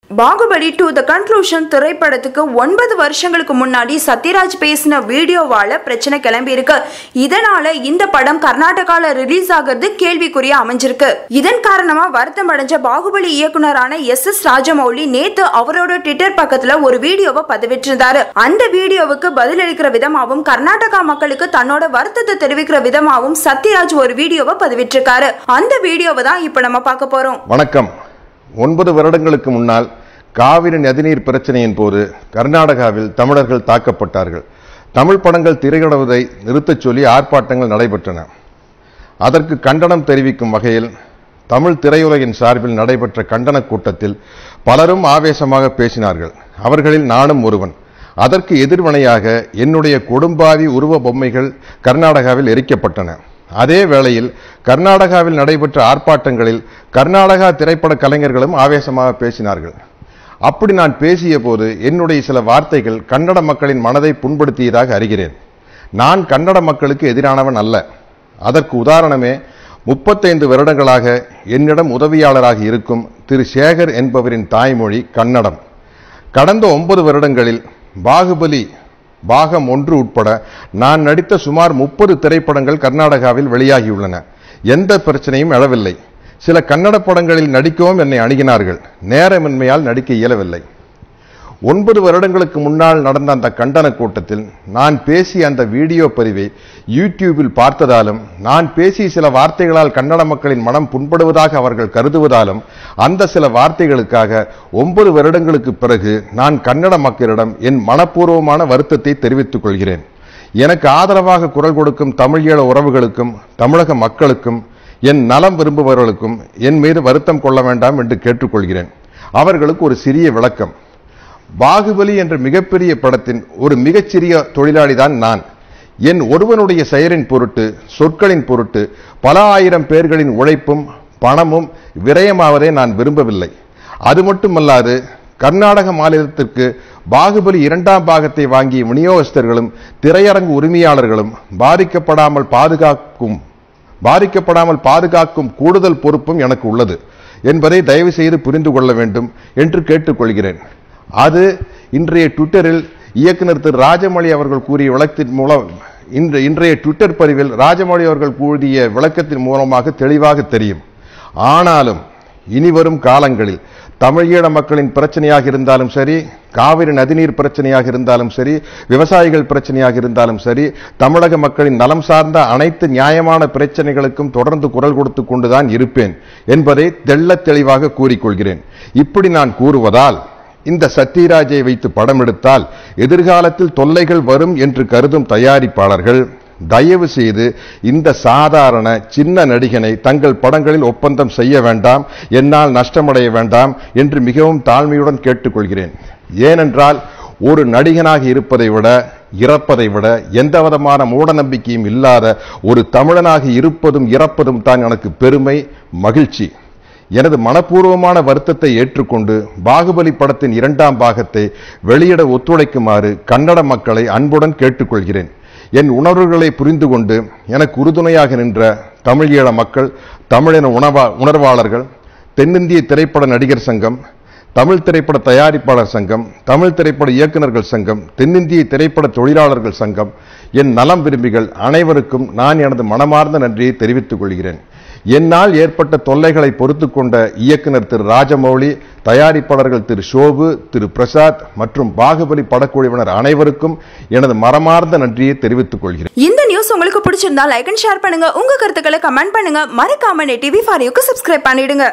பாகுபலி 2 தி conclusion திரைப்படத்துக்கு 9 வருஷங்களுக்கு முன்னாடி சத்யராஜ் பேசின வீடியோவால பிரச்சனை கிளம்பி இருக்கு. இதனால இந்த படம் கர்நாடகால ரிலீஸ் ஆகிறது கேள்விக்குறியா அமைஞ்சிருக்கு. இதன் காரணமா வருத்தம் அடைஞ்ச பாகுபலி இயக்குனரான எஸ் ராஜமௌலி நேத்து அவரோட ட்விட்டர் பக்கத்துல ஒரு வீடியோவை பதிவிட்டிருந்தாரு. அந்த வீடியோவுக்கு பதிலளிக்கிற விதமாகவும் கர்நாடகா மக்களுக்கு தன்னோட வருத்தத்தை தெரிவிக்கிற விதமாகவும் சத்யராஜ் ஒரு வீடியோவை பதிவிட்டிருக்காரு. அந்த வீடியோவை தான் இப்ப நம்ம பார்க்க போறோம். வணக்கம். 9 வருடங்களுக்கு முன்னால் காவிரி நதிநீர் பிரச்சனையின் போது கர்நாடகாவில் தமிழர்கள் தாக்கப்பட்டார்கள். தமிழ் படங்கள் திரையிடுவதை நிறுத்தச் சொல்லி ஆர்ப்பாட்டங்கள் நடைபெற்றன. அதற்கு கண்டனம் தெரிவிக்கும் வகையில் தமிழ் திரையுலகின் சார்பில் நடைபெற்ற கண்டன கூட்டத்தில் பலரும் ஆவேசமாக பேசினார்கள். அவர்களில் நானும் ஒருவன். அதற்கு எதிர்வினையாக என்னுடைய கொடும்பாவி உருவ பொம்மைகள் கர்நாடகாவில் எரிக்கப்பட்டன. அதே வேளையில் கர்நாடகாவில் நடைபெற்ற ஆர்ப்பாட்டங்களில் கர்நாடகா திரைப்பட கலைஞர்களும் ஆவேசமாக பேசினார்கள். அப்படி நான் பேசிய போது என்னுடைய சில வார்த்தைகள் கன்னட மக்களின் மனதை புண்படுத்தியதாக அறிகிறேன். நான் கன்னட மக்களுக்கு எதிரானவன் அல்ல. அதற்கு உதாரணமே 35 வருடங்களாக என்னிடம் உதவியாளராக இருக்கும் திரு சேகர் என்பவரின் தாய்மொழி கன்னடம். கடந்த 9 வருடங்களில் பாகுபலி பாகம் 1 உட்பட நான் நடித்த சுமார் 30 திரைப்படங்கள் கர்நாடகாவில் வெளியாகியுள்ளன. எந்த பிரச்சனையும் எழவில்லை. சில கன்னட படங்களில் நடிக்கவும் என்னை அணுகினார்கள். நேரமின்மையால் நடிக்க இயலவில்லை. 9 வருடங்களுக்கு முன்னால் நடந்த அந்த கண்டன கூட்டத்தில் நான் பேசிய அந்த வீடியோ பதிவை யூடியூபில் பார்த்ததாலும் நான் பேசிய சில வார்த்தைகளால் கன்னட மக்களின் மனம் புண்படுவதாக அவர்கள் கருதுவதாலும் அந்த சில வார்த்தைகளுக்காக 9 வருடங்களுக்கு பிறகு நான் கன்னட மக்களிடம் என் மனப்பூர்வமான வருத்தத்தை தெரிவித்துக் கொள்கிறேன். எனக்கு ஆதரவாக குரல் கொடுக்கும் தமிழீழ உறவுகளுக்கும் தமிழக மக்களுக்கும் என் நலம் விரும்புபவர்களுக்கும் என் மீது வருத்தம் கொள்ள வேண்டாம் என்று கேட்டுக்கொள்கிறேன். அவர்களுக்கு ஒரு சிறிய விளக்கம். பாகுபலி என்ற மிகப்பெரிய படத்தின் ஒரு மிகச்சிறிய தொழிலாளிதான் நான். என் ஒருவனுடைய செயலின் பொருட்டு சொற்களின் பொருட்டு பல ஆயிரம் பேர்களின் உழைப்பும் பணமும் விரயமாவதை நான் விரும்பவில்லை. அது மட்டுமல்லாது கர்நாடக மாநிலத்திற்கு பாகுபலி 2ஆம் பாகத்தை வாங்கிய விநியோகஸ்தர்களும் திரையரங்கு உரிமையாளர்களும் பாதிக்கப்படாமல் பாதுகாக்கும் கூடுதல் பொறுப்பும் எனக்கு உள்ளது என்பதை தயவு செய்து புரிந்து கொள்ள வேண்டும் என்று கேட்டுக்கொள்கிறேன். அது இன்றைய ட்விட்டரில் இயக்குனர் திரு ராஜமௌலி அவர்கள் கூறிய விளக்கத்தின் மூலம் இன்றைய ட்விட்டர் பதிவில் ராஜமௌலி அவர்கள் கூறிய விளக்கத்தின் மூலமாக தெளிவாக தெரியும். ஆனாலும் இனிவரும் காலங்களில் தமிழீழ மக்களின் பிரச்சனையாக இருந்தாலும் சரி, காவிரி நதிநீர் பிரச்சனையாக இருந்தாலும் சரி, விவசாயிகள் பிரச்சனையாக இருந்தாலும் சரி, தமிழக மக்களின் நலம் சார்ந்த அனைத்து நியாயமான பிரச்சனைகளுக்கும் தொடர்ந்து குரல் கொடுத்து கொண்டுதான் இருப்பேன் என்பதை தெள்ளத் தெளிவாக கூறிக்கொள்கிறேன். இப்படி நான் கூறுவதால் இந்த சத்யராஜை வைத்து படம் எடுத்தால் எதிர்காலத்தில் தொல்லைகள் வரும் என்று கருதும் தயாரிப்பாளர்கள் தயவு செய்து இந்த சாதாரண சின்ன நடிகனை தங்கள் படங்களில் ஒப்பந்தம் செய்ய வேண்டாம், என்னால் நஷ்டமடைய வேண்டாம் என்று மிகவும் தாழ்மையுடன் கேட்டுக்கொள்கிறேன். ஏனென்றால் ஒரு நடிகனாக இருப்பதை விட இறப்பதை விட எந்தவிதமான மூட நம்பிக்கையும் இல்லாத ஒரு தமிழனாக இருப்பதும் இறப்பதும் தான் எனக்கு பெருமை, மகிழ்ச்சி. எனது மனப்பூர்வமான வருத்தத்தை ஏற்றுக்கொண்டு பாகுபலி படத்தின் 2ஆம் பாகத்தை வெளியிட ஒத்துழைக்குமாறு கன்னட மக்களை அன்புடன் கேட்டுக்கொள்கிறேன். என் உணர்வுகளை புரிந்து கொண்டு எனக்கு உறுதுணையாக நின்ற தமிழீழ மக்கள், தமிழின உணர்வாளர்கள், தென்னிந்திய திரைப்பட நடிகர் சங்கம், தமிழ் திரைப்பட தயாரிப்பாளர் சங்கம், தமிழ் திரைப்பட இயக்குநர்கள் சங்கம், தென்னிந்திய திரைப்பட தொழிலாளர்கள் சங்கம், என் நலம் விரும்பிகள் அனைவருக்கும் நான் எனது மனமார்ந்த நன்றியை தெரிவித்துக் கொள்கிறேன். என்னால் ஏற்பட்ட தொல்லைகளை பொறுத்து கொண்ட இயக்குனர் திரு ராஜமௌலி, தயாரிப்பாளர்கள் திரு ஷோபு, திரு பிரசாத் மற்றும் பாகுபலி படக்குழுவினர் அனைவருக்கும் எனது மனமார்ந்த நன்றியை தெரிவித்துக் கொள்கிறேன். இந்த நியூஸ் உங்களுக்கு பிடிச்சிருந்தா லைக் அண்ட் ஷேர் பண்ணுங்க. உங்க கருத்துக்களை கமெண்ட் பண்ணுங்க. மறக்காம NET TV4U க்கு சப்ஸ்கிரைப் பண்ணிடுங்க.